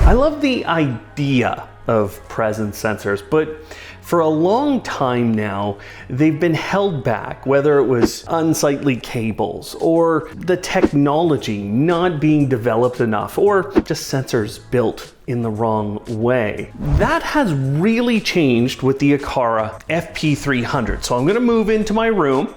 I love the idea of presence sensors, but for a long time now, they've been held back, whether it was unsightly cables or the technology not being developed enough or just sensors built in the wrong way. That has really changed with the Aqara FP300. So I'm gonna move into my room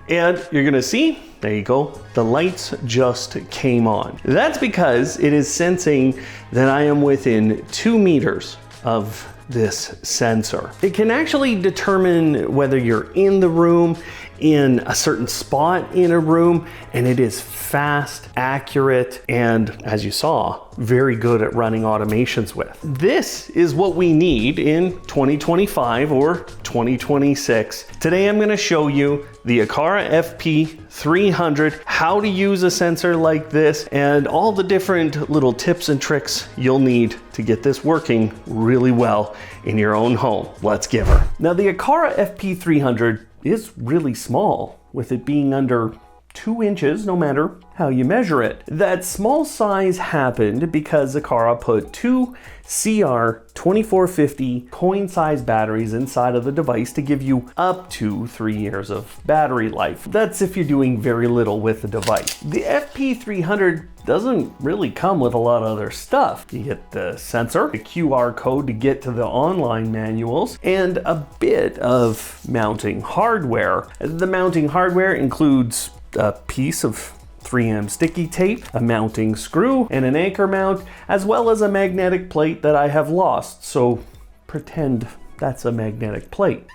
and you're gonna see, there you go, the lights just came on. That's because it is sensing that I am within 2 meters of this sensor. It can actually determine whether you're in the room, in a certain spot in a room, and it is fast, accurate, and as you saw, very good at running automations with. This is what we need in 2025 or 2026. Today I'm gonna show you the Aqara FP300, how to use a sensor like this, and all the different little tips and tricks you'll need to get this working really well in your own home. Let's give her. Now the Aqara FP300 is really small, with it being under 2 inches no matter how you measure it. That small size happened because Aqara put 2 CR2450 coin-sized batteries inside of the device to give you up to 3 years of battery life. That's if you're doing very little with the device. The FP300 doesn't really come with a lot of other stuff. You get the sensor, the QR code to get to the online manuals, and a bit of mounting hardware. The mounting hardware includes a piece of 3M sticky tape, a mounting screw, and an anchor mount, as well as a magnetic plate that I have lost. So pretend that's a magnetic plate.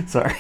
Sorry.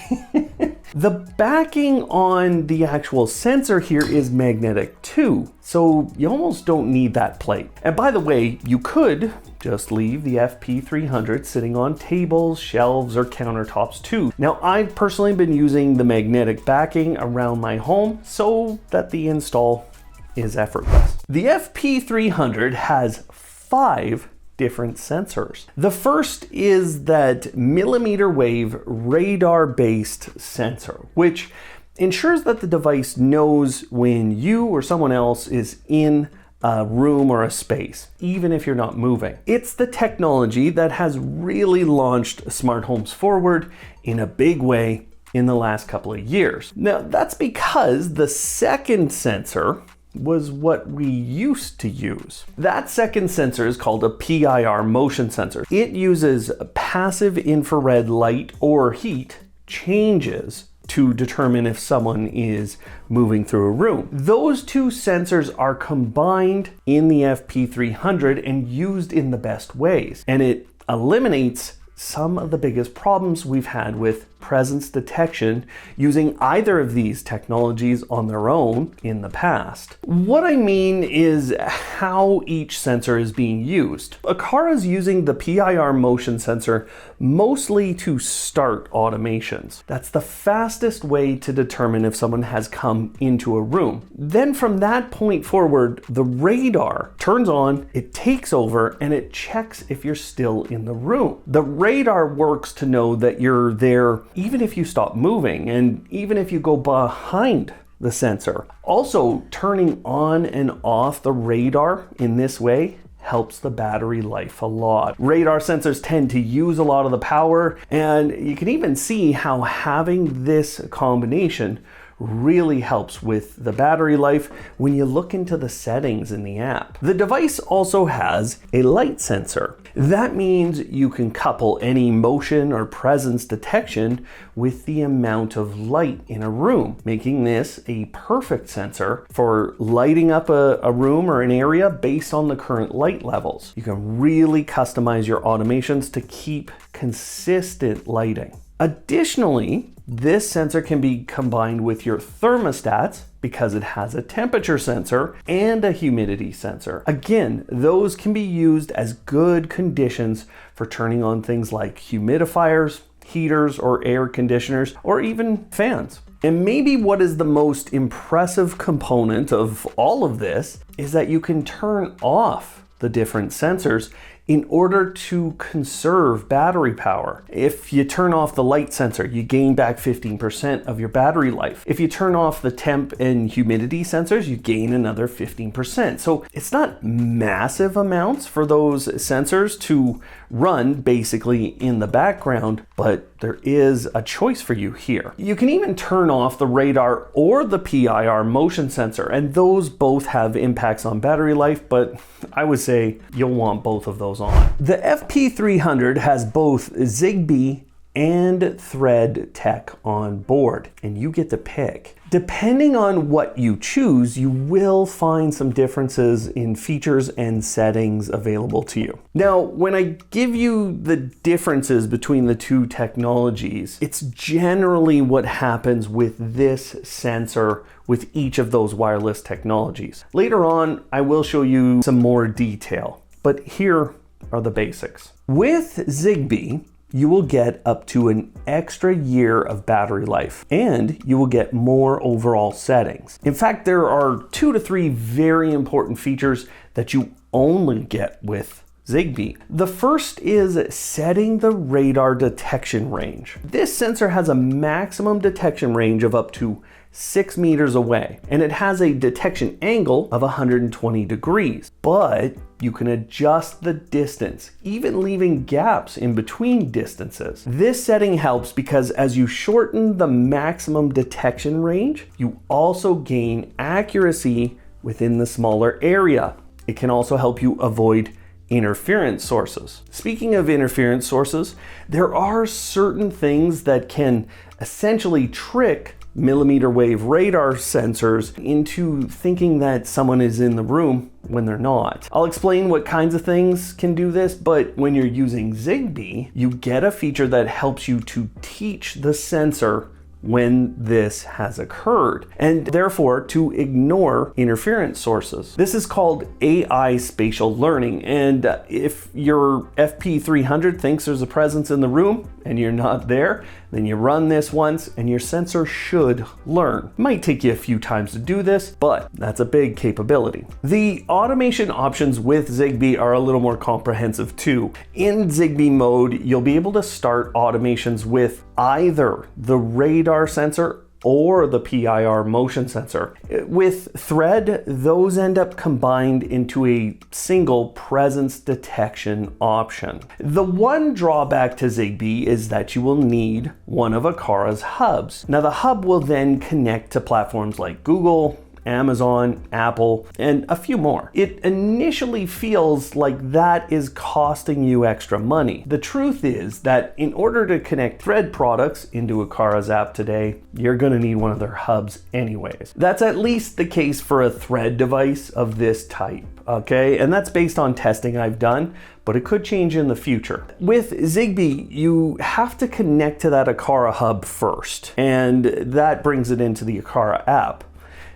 The backing on the actual sensor here is magnetic too, so you almost don't need that plate. And by the way, you could just leave the FP300 sitting on tables, shelves, or countertops too. Now, I've personally been using the magnetic backing around my home so that the install is effortless. The FP300 has 5 different sensors. The first is that millimeter wave radar-based sensor, which ensures that the device knows when you or someone else is in a room or a space, even if you're not moving. It's the technology that has really launched smart homes forward in a big way in the last couple of years. Now, that's because the second sensor was what we used to use. That second sensor is called a PIR motion sensor. It uses passive infrared light or heat changes to determine if someone is moving through a room. Those 2 sensors are combined in the FP300 and used in the best ways, and it eliminates some of the biggest problems we've had with presence detection using either of these technologies on their own in the past. What I mean is how each sensor is being used. Aqara is using the PIR motion sensor mostly to start automations. That's the fastest way to determine if someone has come into a room. Then from that point forward, the radar turns on, it takes over, and it checks if you're still in the room. The radar works to know that you're there even if you stop moving and even if you go behind the sensor. Also, turning on and off the radar in this way helps the battery life a lot. Radar sensors tend to use a lot of the power, and you can even see how having this combination really helps with the battery life when you look into the settings in the app. The device also has a light sensor. That means you can couple any motion or presence detection with the amount of light in a room, making this a perfect sensor for lighting up a room or an area based on the current light levels. You can really customize your automations to keep consistent lighting. Additionally, this sensor can be combined with your thermostats because it has a temperature sensor and a humidity sensor. Again, those can be used as good conditions for turning on things like humidifiers, heaters, or air conditioners, or even fans. And maybe what is the most impressive component of all of this is that you can turn off the different sensors in order to conserve battery power. If you turn off the light sensor, you gain back 15% of your battery life. If you turn off the temp and humidity sensors, you gain another 15%. So it's not massive amounts for those sensors to run basically in the background, but there is a choice for you here. You can even turn off the radar or the PIR motion sensor, and those both have impacts on battery life, but I would say you'll want both of those on. The FP300 has both Zigbee and Thread tech on board, and you get to pick. Depending on what you choose, you will find some differences in features and settings available to you. Now, when I give you the differences between the two technologies, it's generally what happens with this sensor with each of those wireless technologies. Later on, I will show you some more detail, but here are the basics. With Zigbee, you will get up to an extra year of battery life, and you will get more overall settings. In fact, there are 2 to 3 very important features that you only get with Zigbee. The first is setting the radar detection range. This sensor has a maximum detection range of up to 6 meters away, and it has a detection angle of 120 degrees, but you can adjust the distance, even leaving gaps in between distances. This setting helps because as you shorten the maximum detection range, you also gain accuracy within the smaller area. It can also help you avoid interference sources. Speaking of interference sources, there are certain things that can essentially trick millimeter wave radar sensors into thinking that someone is in the room when they're not. I'll explain what kinds of things can do this, but when you're using Zigbee, you get a feature that helps you to teach the sensor when this has occurred, and therefore to ignore interference sources. This is called AI spatial learning, and if your FP300 thinks there's a presence in the room and you're not there, then you run this once and your sensor should learn. It might take you a few times to do this, but that's a big capability. The automation options with Zigbee are a little more comprehensive too. In Zigbee mode, you'll be able to start automations with either the radar sensor or the PIR motion sensor. With Thread, those end up combined into a single presence detection option. The one drawback to Zigbee is that you will need one of Aqara's hubs. Now the hub will then connect to platforms like Google, Amazon, Apple, and a few more. It initially feels like that is costing you extra money. The truth is that in order to connect Thread products into Aqara's app today, you're going to need one of their hubs anyways. That's at least the case for a Thread device of this type, okay? And that's based on testing I've done, but it could change in the future. With Zigbee, you have to connect to that Aqara hub first, and that brings it into the Aqara app.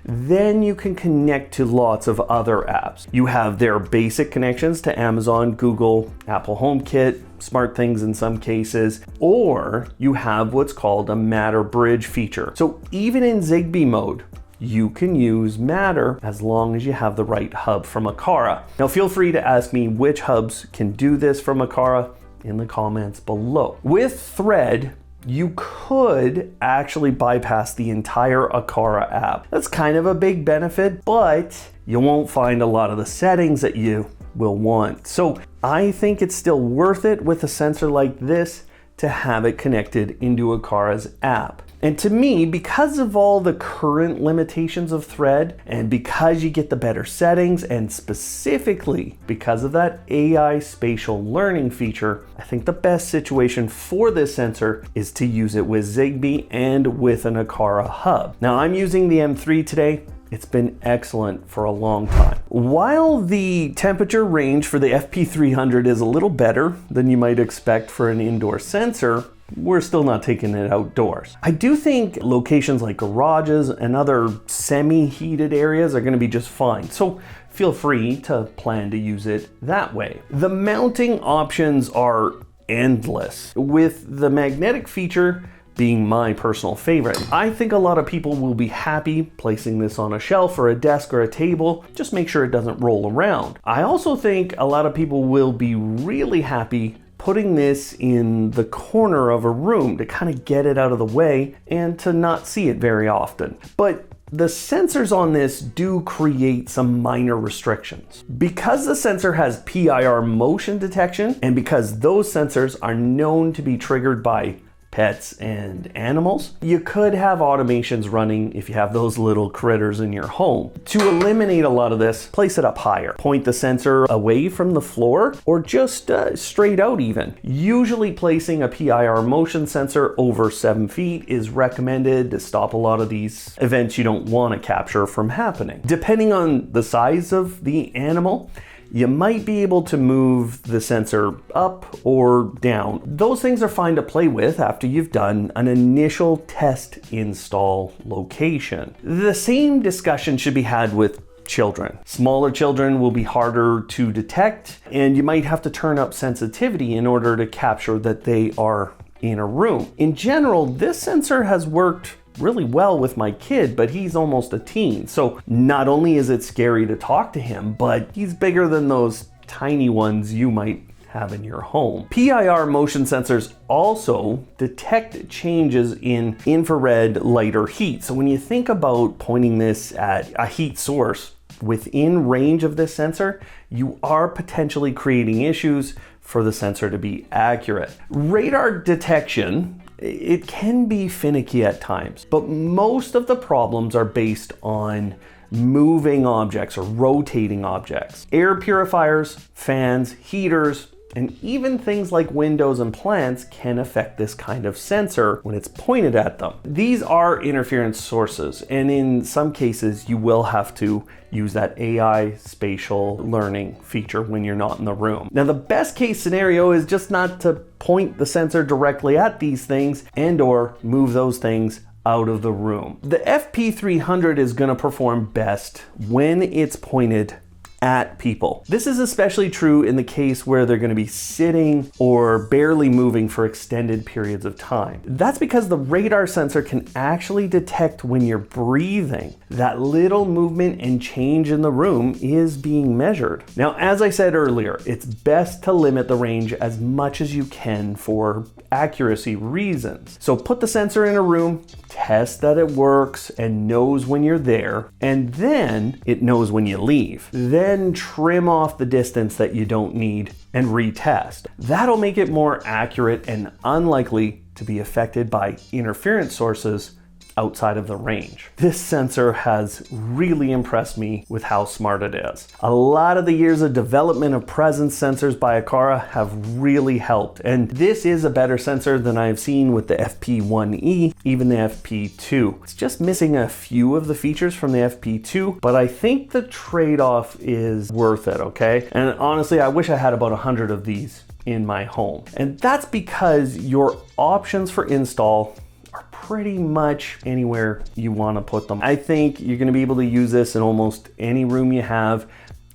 Then you can connect to lots of other apps. You have their basic connections to Amazon, Google, Apple HomeKit, SmartThings in some cases, or you have what's called a Matter Bridge feature. So even in Zigbee mode, you can use Matter as long as you have the right hub from Aqara. Now feel free to ask me which hubs can do this from Aqara in the comments below. With Thread, you could actually bypass the entire Aqara app. That's kind of a big benefit, but you won't find a lot of the settings that you will want. So I think it's still worth it with a sensor like this to have it connected into Aqara's app. And to me, because of all the current limitations of Thread, and because you get the better settings, and specifically because of that AI spatial learning feature, I think the best situation for this sensor is to use it with Zigbee and with an Aqara hub. Now I'm using the M3 today. It's been excellent for a long time. While the temperature range for the FP300 is a little better than you might expect for an indoor sensor, we're still not taking it outdoors. I do think locations like garages and other semi-heated areas are going to be just fine, so feel free to plan to use it that way. The mounting options are endless. With the magnetic feature, being my personal favorite. I think a lot of people will be happy placing this on a shelf or a desk or a table. Just make sure it doesn't roll around. I also think a lot of people will be really happy putting this in the corner of a room to kind of get it out of the way and to not see it very often. But the sensors on this do create some minor restrictions. Because the sensor has PIR motion detection, and because those sensors are known to be triggered by pets and animals, you could have automations running if you have those little critters in your home. To eliminate a lot of this, place it up higher. Point the sensor away from the floor or just straight out even. Usually placing a PIR motion sensor over 7 feet is recommended to stop a lot of these events you don't want to capture from happening. Depending on the size of the animal, you might be able to move the sensor up or down. Those things are fine to play with after you've done an initial test install location. The same discussion should be had with children. Smaller children will be harder to detect, and you might have to turn up sensitivity in order to capture that they are in a room. In general, this sensor has worked really well with my kid, but he's almost a teen. So not only is it scary to talk to him, but he's bigger than those tiny ones you might have in your home. PIR motion sensors also detect changes in infrared light or heat. So when you think about pointing this at a heat source within range of this sensor, you are potentially creating issues for the sensor to be accurate. Radar detection, it can be finicky at times, but most of the problems are based on moving objects or rotating objects. Air purifiers, fans, heaters, and even things like windows and plants can affect this kind of sensor when it's pointed at them. These are interference sources, and in some cases you will have to use that AI spatial learning feature when you're not in the room. Now, the best case scenario is just not to point the sensor directly at these things and or move those things out of the room. The FP300 is going to perform best when it's pointed at people. This is especially true in the case where they're going to be sitting or barely moving for extended periods of time. That's because the radar sensor can actually detect when you're breathing. That little movement and change in the room is being measured. Now, as I said earlier, it's best to limit the range as much as you can for accuracy reasons. So put the sensor in a room, test that it works and knows when you're there, and then it knows when you leave. Then trim off the distance that you don't need and retest. That'll make it more accurate and unlikely to be affected by interference sources outside of the range. This sensor has really impressed me with how smart it is. A lot of the years of development of presence sensors by Aqara have really helped, and this is a better sensor than I've seen with the FP1E, even the FP2. It's just missing a few of the features from the FP2, but I think the trade-off is worth it, okay? And honestly, I wish I had about 100 of these in my home. And that's because your options for install are pretty much anywhere you want to put them. I think you're going to be able to use this in almost any room you have,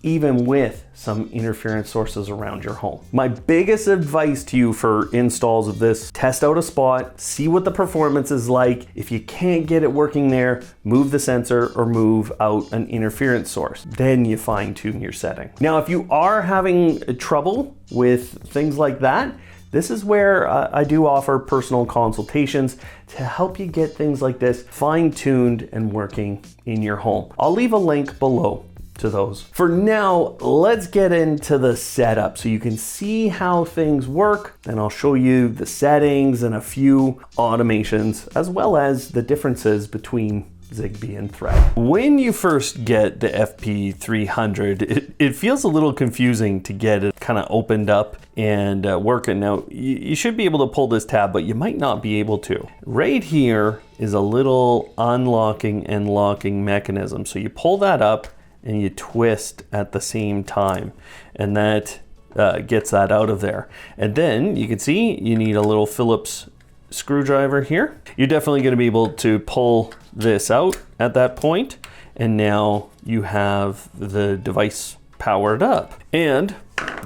even with some interference sources around your home. My biggest advice to you for installs of this: test out a spot, see what the performance is like. If you can't get it working there, move the sensor or move out an interference source. Then you fine tune your setting. Now, if you are having trouble with things like that, this is where I do offer personal consultations to help you get things like this fine-tuned and working in your home. I'll leave a link below to those. For now, let's get into the setup so you can see how things work, and I'll show you the settings and a few automations, as well as the differences between Zigbee and Thread. When you first get the FP300, it feels a little confusing to get it kind of opened up and working. Now, you should be able to pull this tab, but you might not be able to. Right here is a little unlocking and locking mechanism. So you pull that up and you twist at the same time, and that gets that out of there. And then you can see you need a little Phillips screwdriver here. You're definitely going to be able to pull this out at that point, and now you have the device powered up. And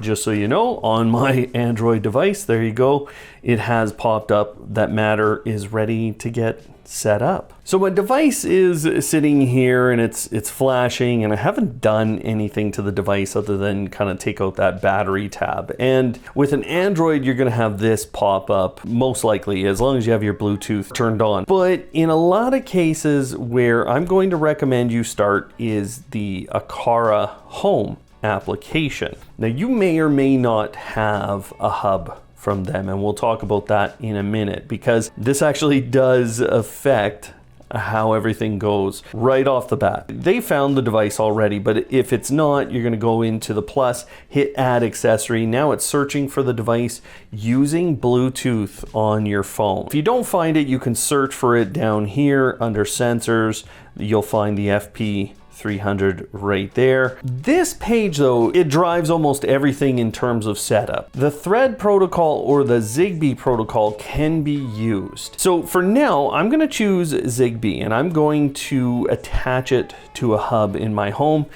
Just so you know, on my Android device, there you go, it has popped up that Matter is ready to get set up. So my device is sitting here and it's flashing, and I haven't done anything to the device other than kind of take out that battery tab. And with an Android, you're going to have this pop up most likely, as long as you have your Bluetooth turned on. But in a lot of cases, where I'm going to recommend you start is the Aqara Home application. Now, you may or may not have a hub from them, and we'll talk about that in a minute, because this actually does affect how everything goes right off the bat. They found the device already, but if it's not, you're going to go into the plus, hit add accessory. Now it's searching for the device using Bluetooth on your phone. If you don't find it, you can search for it down here under sensors. You'll find the FP300 right there. This page though, it drives almost everything in terms of setup. The Thread protocol or the Zigbee protocol can be used. So for now, I'm going to choose Zigbee, and I'm going to attach it to a hub in my home.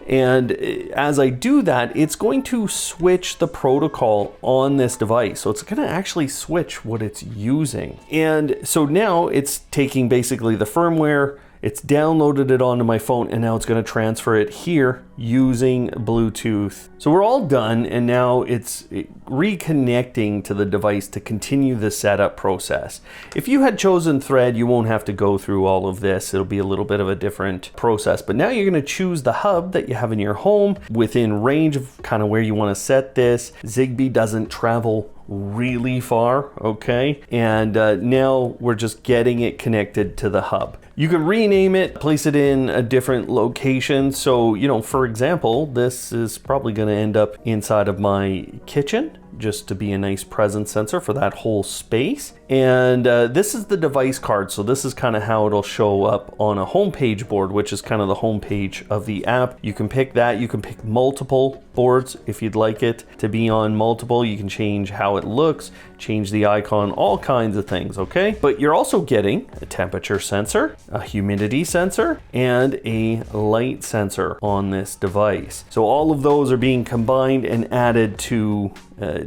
And as I do that, it's going to switch the protocol on this device. So it's going to actually switch what it's using. And so now it's taking basically the firmware, it's downloaded it onto my phone, and now it's going to transfer it here using Bluetooth. So we're all done, and now it's reconnecting to the device to continue the setup process. If you had chosen Thread, you won't have to go through all of this. It'll be a little bit of a different process, but now you're going to choose the hub that you have in your home within range of kind of where you want to set this. Zigbee doesn't travel really far, okay? And now we're just getting it connected to the hub. You can rename it, place it in a different location. So, you know, for example, this is probably going to end up inside of my kitchen, just to be a nice presence sensor for that whole space. And this is the device card. So this is kind of how it'll show up on a homepage board, which is kind of the homepage of the app. You can pick that. You can pick multiple boards if you'd like it to be on multiple. You can change how it looks, change the icon, all kinds of things, okay? But you're also getting a temperature sensor, a humidity sensor, and a light sensor on this device. So all of those are being combined and added to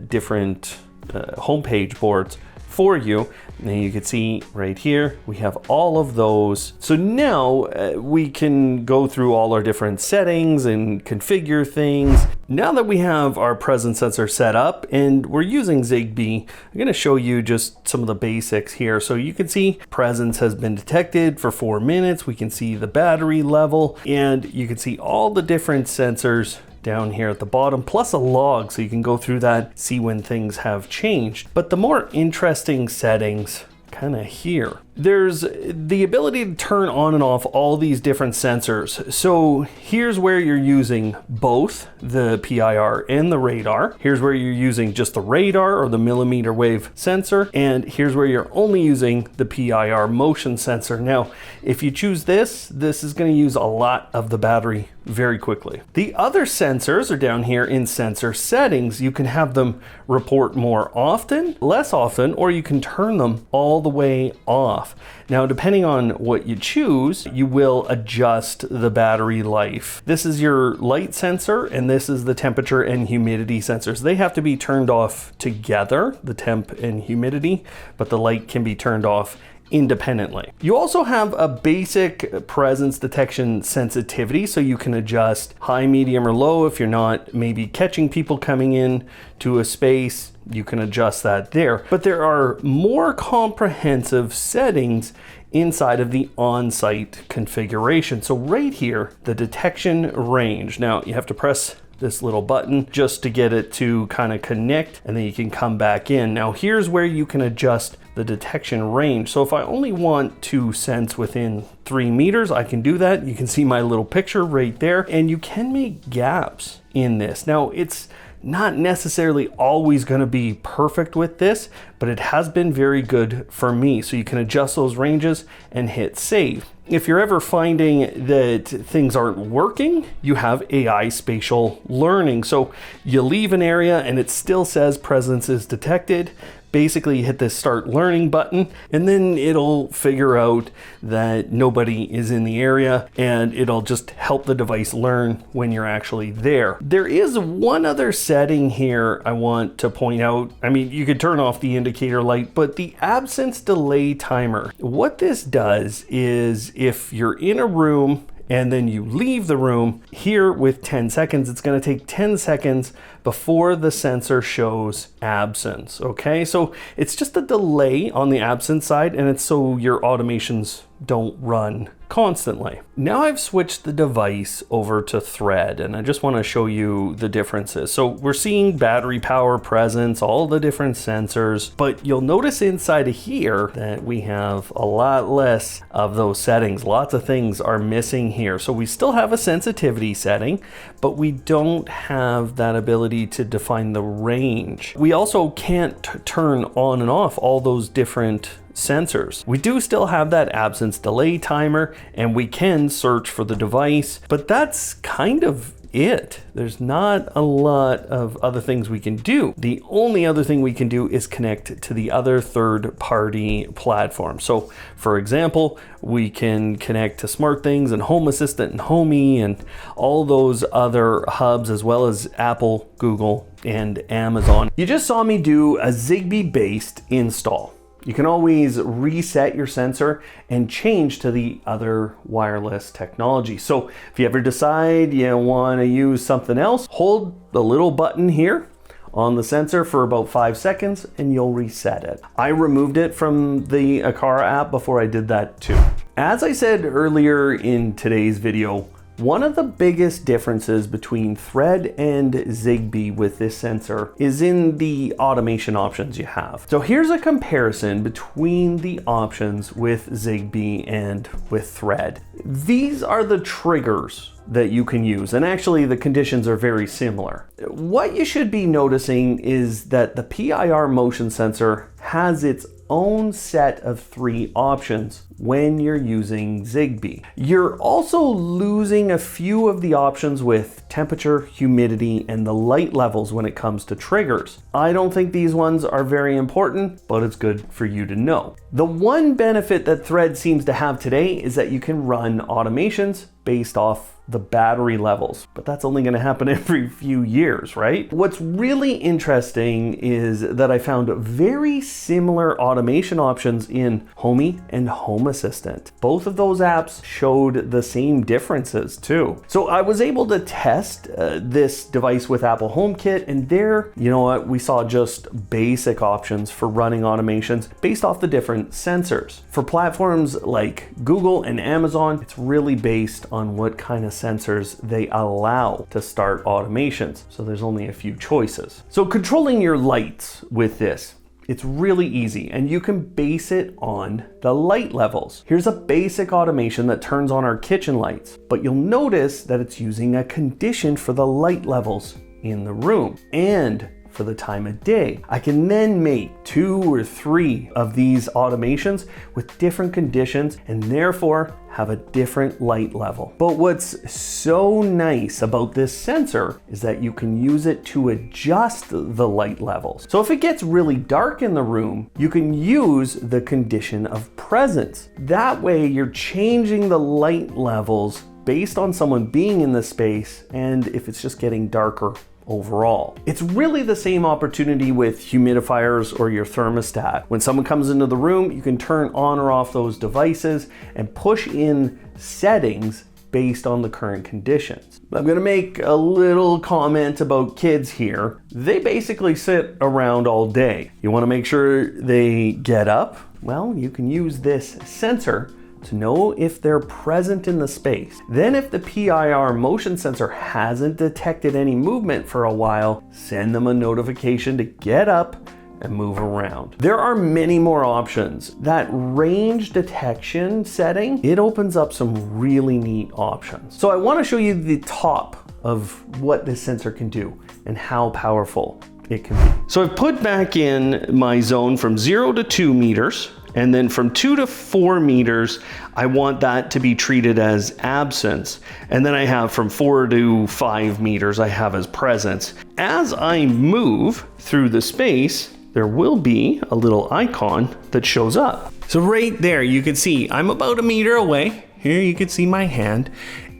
different homepage boards for you. And you can see right here, we have all of those. So now we can go through all our different settings and configure things. Now that we have our presence sensor set up and we're using Zigbee, I'm going to show you just some of the basics here. So you can see presence has been detected for 4 minutes. We can see the battery level, and you can see all the different sensors down here at the bottom, plus a log, so you can go through that, see when things have changed. But the more interesting settings kind of here. There's the ability to turn on and off all these different sensors. So here's where you're using both the PIR and the radar. Here's where you're using just the radar or the millimeter wave sensor. And here's where you're only using the PIR motion sensor. Now, if you choose this is going to use a lot of the battery very quickly. The other sensors are down here in sensor settings. You can have them report more often, less often, or you can turn them all the way off. Now, depending on what you choose, you will adjust the battery life. This is your light sensor, and this is the temperature and humidity sensors. They have to be turned off together, the temp and humidity, but the light can be turned off independently. You also have a basic presence detection sensitivity, so you can adjust high, medium, or low. If you're not maybe catching people coming in to a space, you can adjust that there. But there are more comprehensive settings inside of the on-site configuration. So right here, the detection range. Now you have to press this little button just to get it to kind of connect, and then you can come back in. Now here's where you can adjust the detection range. So if I only want to sense within 3 meters, I can do that. You can see my little picture right there, and you can make gaps in this. Now it's not necessarily always going to be perfect with this, but it has been very good for me. So you can adjust those ranges and hit save. If you're ever finding that things aren't working, you have AI spatial learning. So you leave an area and it still says presence is detected. Basically, you hit this start learning button and then it'll figure out that nobody is in the area and it'll just help the device learn when you're actually there. There is one other setting here I want to point out. I mean, you could turn off the indicator light, but the absence delay timer. What this does is if you're in a room and then you leave the room, here with 10 seconds, it's gonna take 10 seconds before the sensor shows absence, okay? So it's just a delay on the absence side, and it's so your automations don't run constantly. Now I've switched the device over to Thread, and I just wanna show you the differences. So we're seeing battery power, presence, all the different sensors, but you'll notice inside of here that we have a lot less of those settings. Lots of things are missing here. So we still have a sensitivity setting, but we don't have that ability to define the range. We also can't turn on and off all those different sensors. We do still have that absence delay timer, and we can search for the device, but that's kind of it. There's not a lot of other things we can do. The only other thing we can do is connect to the other third-party platforms. So for example, we can connect to SmartThings and Home Assistant and Homey and all those other hubs, as well as Apple, Google, and Amazon. You just saw me do a Zigbee-based install. You can always reset your sensor and change to the other wireless technology. So if you ever decide you want to use something else, hold the little button here on the sensor for about 5 seconds and you'll reset it. I removed it from the Aqara app before I did that too. As I said earlier in today's video, one of the biggest differences between Thread and Zigbee with this sensor is in the automation options you have. So here's a comparison between the options with Zigbee and with Thread. These are the triggers that you can use, and actually the conditions are very similar. What you should be noticing is that the PIR motion sensor has its own set of 3 options when you're using Zigbee. You're also losing a few of the options with temperature, humidity, and the light levels when it comes to triggers. I don't think these ones are very important, but it's good for you to know. The one benefit that Thread seems to have today is that you can run automations based off the battery levels, but that's only going to happen every few years, right? What's really interesting is that I found very similar automation options in Homey and Home Assistant. Both of those apps showed the same differences too. So I was able to test this device with Apple HomeKit, and there, you know what, we saw just basic options for running automations based off the different sensors. For platforms like Google and Amazon, it's really based on what kind of sensors they allow to start automations. So there's only a few choices. So controlling your lights with this, it's really easy, and you can base it on the light levels. Here's a basic automation that turns on our kitchen lights, but you'll notice that it's using a condition for the light levels in the room and for the time of day. I can then make 2 or 3 of these automations with different conditions and therefore have a different light level. But what's so nice about this sensor is that you can use it to adjust the light levels. So if it gets really dark in the room, you can use the condition of presence. That way you're changing the light levels based on someone being in the space and if it's just getting darker overall. It's really the same opportunity with humidifiers or your thermostat. When someone comes into the room, you can turn on or off those devices and push in settings based on the current conditions. I'm gonna make a little comment about kids here. They basically sit around all day. You wanna make sure they get up? Well, you can use this sensor to know if they're present in the space. Then if the PIR motion sensor hasn't detected any movement for a while, send them a notification to get up and move around. There are many more options. That range detection setting, it opens up some really neat options. So I want to show you the top of what this sensor can do and how powerful it can be. So I've put back in my zone from 0 to 2 meters, And then from 2 to 4 meters, I want that to be treated as absence. And then I have from 4 to 5 meters, I have as presence. As I move through the space, there will be a little icon that shows up. So right there, you can see I'm about 1 meter away. Here you can see my hand.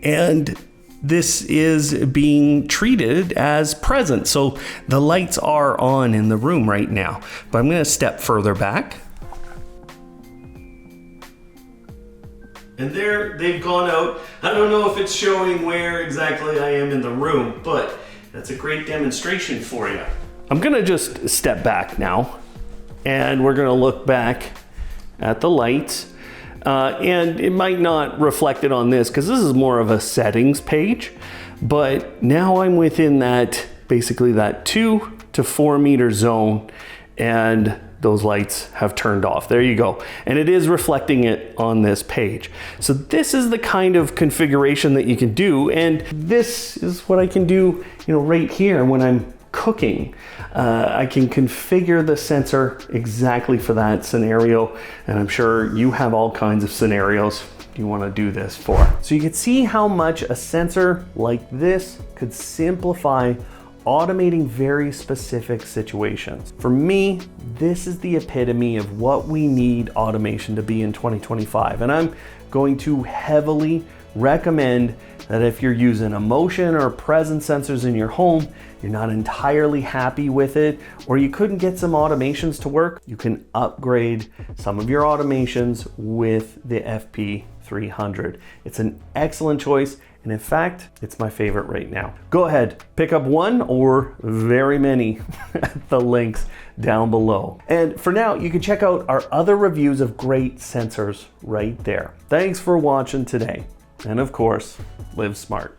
And this is being treated as present. So the lights are on in the room right now. But I'm gonna step further back. And there they've gone out. I don't know if it's showing where exactly I am in the room, but that's a great demonstration for you. I'm gonna just step back now, and we're gonna look back at the lights. And it might not reflect it on this because this is more of a settings page, but now I'm within that, basically that 2 to 4 meter zone, and those lights have turned off. There you go. And it is reflecting it on this page. So this is the kind of configuration that you can do. And this is what I can do, right here when I'm cooking. I can configure the sensor exactly for that scenario. And I'm sure you have all kinds of scenarios you want to do this for. So you can see how much a sensor like this could simplify automating very specific situations. For me, this is the epitome of what we need automation to be in 2025. And I'm going to heavily recommend that if you're using a motion or presence sensors in your home, you're not entirely happy with it, or you couldn't get some automations to work, you can upgrade some of your automations with the FP300. It's an excellent choice. And in fact, it's my favorite right now. Go ahead, pick up one or very many at the links down below. And for now, you can check out our other reviews of great sensors right there. Thanks for watching today. And of course, live smart.